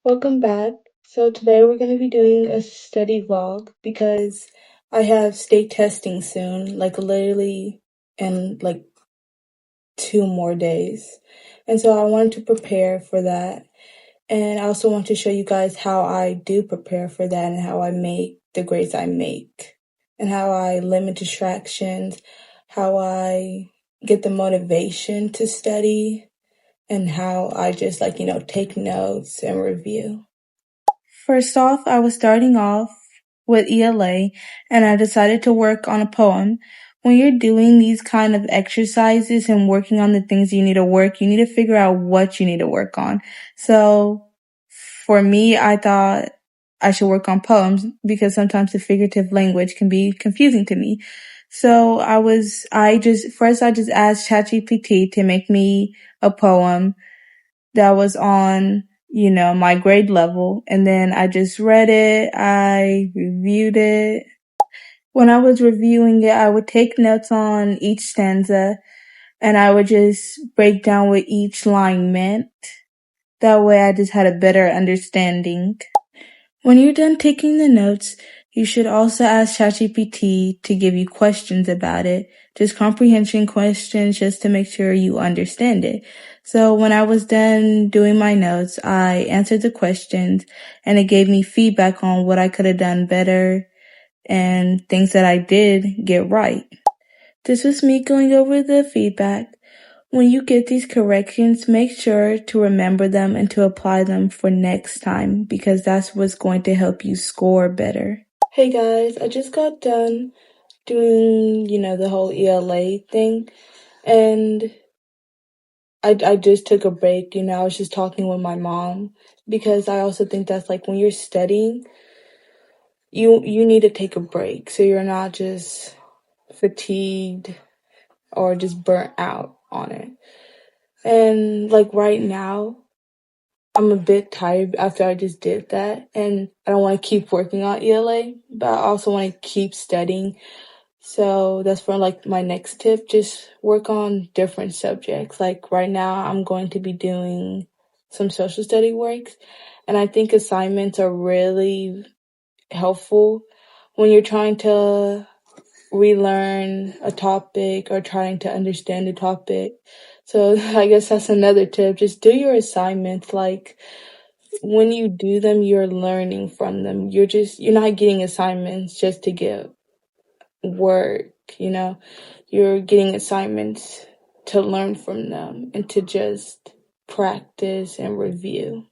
Welcome back. So today we're going to be doing a study vlog because I have state testing soon, like literally in like 2 more days. And so I wanted to prepare for that. And I also want to show you guys how I do prepare for that and how I make the grades I make and how I limit distractions, how I get the motivation to study, and how I just take notes and review. First off, I was starting off with ELA and I decided to work on a poem. When you're doing these kind of exercises and working on the things you need to work, you need to figure out what you need to work on. So for me, I thought I should work on poems because sometimes the figurative language can be confusing to me. So I just asked ChatGPT to make me a poem that was on, my grade level. And then I just read it. I reviewed it. When I was reviewing it, I would take notes on each stanza and I would just break down what each line meant. That way I just had a better understanding. When you're done taking the notes, you should also ask ChatGPT to give you questions about it, just comprehension questions just to make sure you understand it. So when I was done doing my notes, I answered the questions and it gave me feedback on what I could have done better and things that I did get right. This was me going over the feedback. When you get these corrections, make sure to remember them and to apply them for next time because that's what's going to help you score better. Hey guys, I just got done doing, the whole ELA thing, and I just took a break, I was just talking with my mom because I also think that's like when you're studying, you need to take a break so you're not just fatigued or just burnt out on it. And like right now, I'm a bit tired after I just did that, and I don't want to keep working on ELA, but I also want to keep studying. So that's for like my next tip, just work on different subjects. Like right now, I'm going to be doing some social study works, and I think assignments are really helpful when you're trying to relearn a topic or trying to understand a topic. So I guess that's another tip. Just do your assignments. Like when you do them, you're learning from them. You're not getting assignments just to get work, You're getting assignments to learn from them and to just practice and review.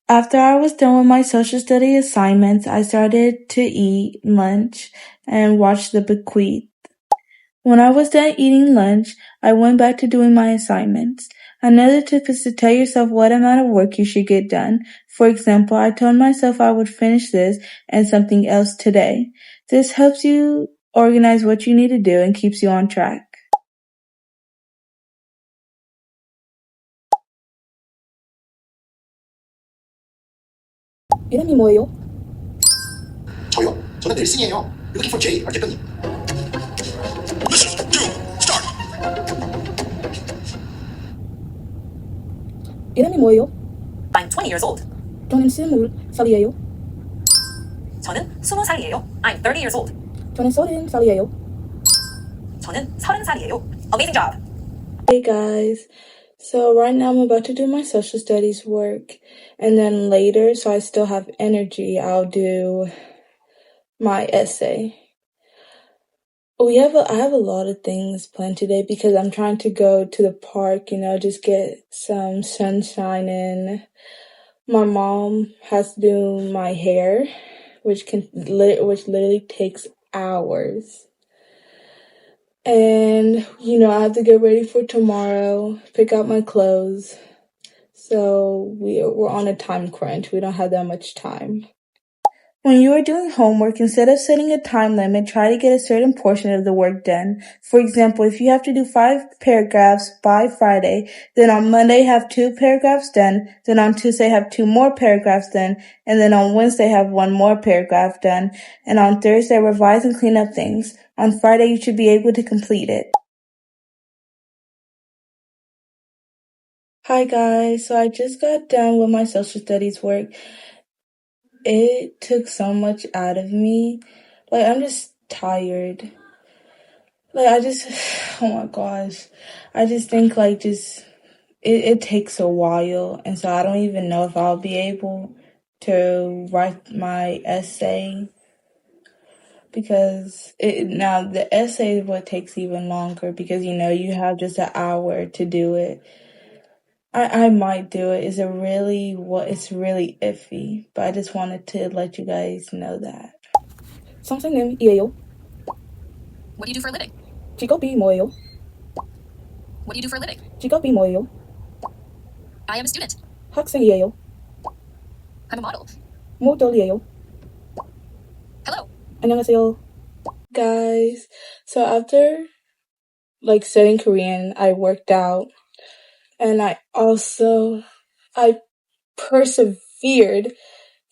After I was done with my social study assignments, I started to eat lunch and watch The Bequeath. When I was done eating lunch, I went back to doing my assignments. Another tip is to tell yourself what amount of work you should get done. For example, I told myself I would finish this and something else today. This helps you organize what you need to do and keeps you on track. 이름이 뭐예요? 저요? 저는 넬슨이에요. Looking for Jay, 알 대표님. Listen, do, start. 이름이 뭐예요? I'm 20 years old. 저는 20살이에요. 저는 20살이에요. I'm 30 years old. 저는 30살이에요. 저는 30살이에요. Amazing job. Hey guys, so right now I'm about to do my social studies work, and then later, so I still have energy, I'll do my essay. I have a lot of things planned today because I'm trying to go to the park, just get some sunshine in. My mom has to do my hair, which literally takes hours. And, I have to get ready for tomorrow, pick out my clothes. So we're on a time crunch. We don't have that much time. When you are doing homework, instead of setting a time limit, try to get a certain portion of the work done. For example, if you have to do 5 paragraphs by Friday, then on Monday have 2 paragraphs done, then on Tuesday have 2 more paragraphs done, and then on Wednesday have 1 more paragraph done, and on Thursday revise and clean up things. On Friday you should be able to complete it. Hi guys, so I just got done with my social studies work. It took so much out of me. Like, I'm just tired. Like, oh my gosh. I just think, like, it takes a while. And so I don't even know if I'll be able to write my essay. Because now the essay is what takes even longer. Because, you have just an hour to do it. I might do it. It's really iffy. But I just wanted to let you guys know that. 선생님, 이에요. What do you do for a living? 직업이 뭐예요? What do you do for a living? 직업이 뭐예요? I am a student. 학생이에요. I'm a model. 모델이에요. Hello. 안녕하세요. Guys, so after studying Korean, I worked out and I persevered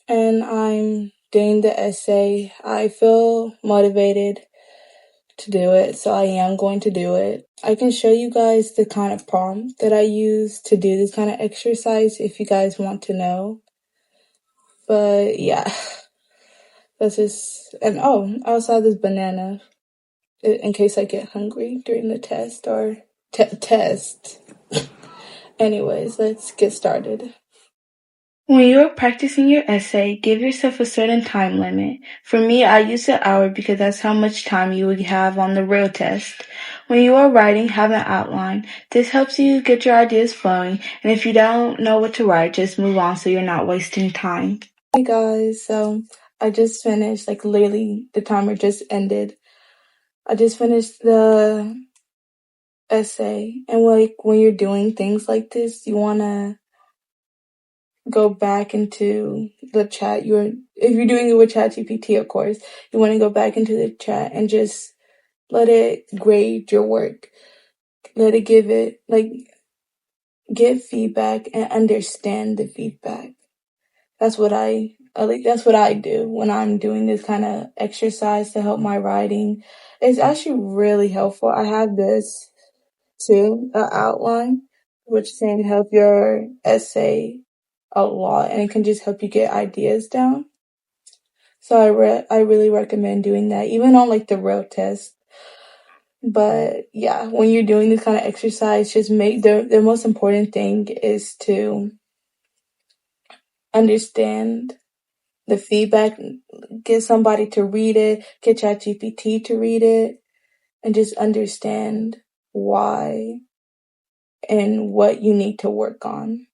and I'm doing the essay. I feel motivated to do it, so I am going to do it. I can show you guys the kind of prompt that I use to do this kind of exercise if you guys want to know. But yeah, that's just, and I also have this banana in case I get hungry during the test or test. Anyways, let's get started. When you're practicing your essay, give yourself a certain time limit. For me, I use an hour because that's how much time you would have on the real test. When you are writing, have an outline. This helps you get your ideas flowing, and if you don't know what to write, just move on so you're not wasting time. Hey guys, so I just finished, literally the timer just ended. I just finished the essay, and when you're doing things like this, you want to go back into the chat. If you're doing it with ChatGPT, of course, you want to go back into the chat and just let it grade your work. Let it give feedback and understand the feedback. That's what I do when I'm doing this kind of exercise to help my writing. It's actually really helpful. I have this too, an outline, which can help your essay a lot, and it can just help you get ideas down. So I really recommend doing that, even on the real test. But yeah, when you're doing this kind of exercise, just make the most important thing is to understand the feedback, get somebody to read it, get ChatGPT to read it, and just understand why and what you need to work on.